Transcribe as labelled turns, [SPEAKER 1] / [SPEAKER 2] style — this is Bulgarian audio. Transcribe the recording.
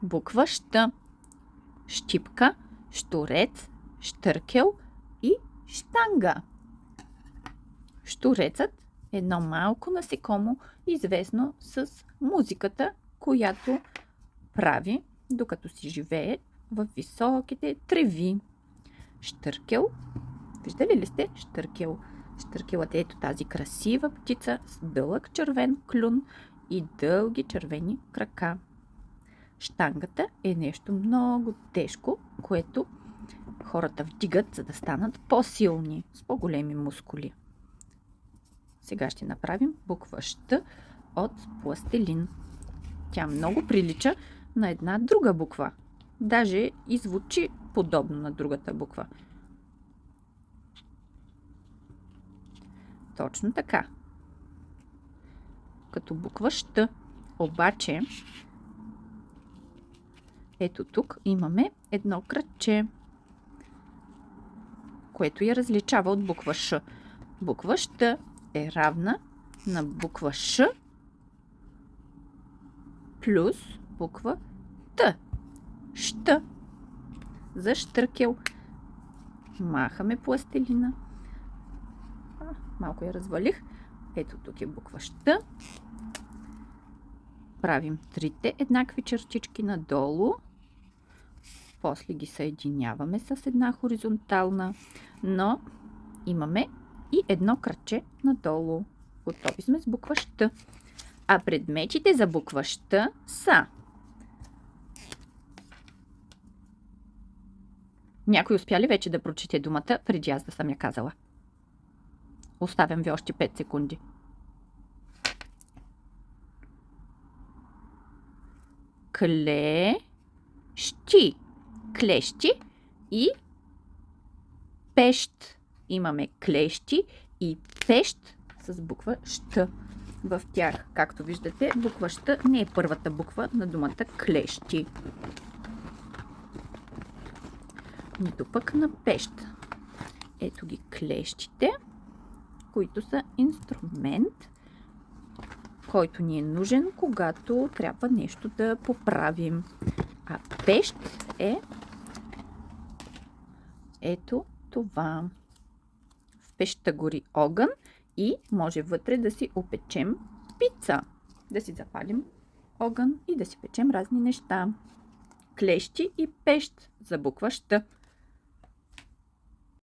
[SPEAKER 1] Буква Щ. Щипка, щурец, щъркел и щанга. Щурецът е едно малко насекомо, известно с музиката, която прави, докато си живее в високите треви. Щъркел. Виждали ли сте щъркел? Щъркелът е ето тази красива птица с дълъг червен клюн и дълги червени крака. Щангата е нещо много тежко, което хората вдигат, за да станат по-силни, с по-големи мускули. Сега ще направим буква Щ от пластелин. Тя много прилича на една друга буква. Даже и звучи подобно на другата буква. Точно така. Като буква Щ. Обаче, ето тук имаме едно кръгче, което я различава от буква Ш. Буква Щ е равна на буква Ш плюс буква Т. Щ. За щъркел. Махаме пластелина. Малко я развалих. Ето тук е буква Щ. Правим трите еднакви чертички надолу. После ги съединяваме с една хоризонтална, но имаме и едно кръгче надолу. Готови сме с буква Щ. А предметите за буква Щ са: някой успя ли вече да прочете думата, преди аз да съм я казала? Оставям ви още 5 секунди. Клещи. Клещи и пещ. Имаме клещи и пещ с буква Щ в тях. Както виждате, буква Щ не е първата буква на думата клещи. Нито пък на пещ. Ето ги клещите, които са инструмент, който ни е нужен, когато трябва нещо да поправим. А пещ е ето това. В пещта гори огън и може вътре да си опечем пица. Да си запалим огън и да си печем разни неща. Клещи и пещ за буква Щ.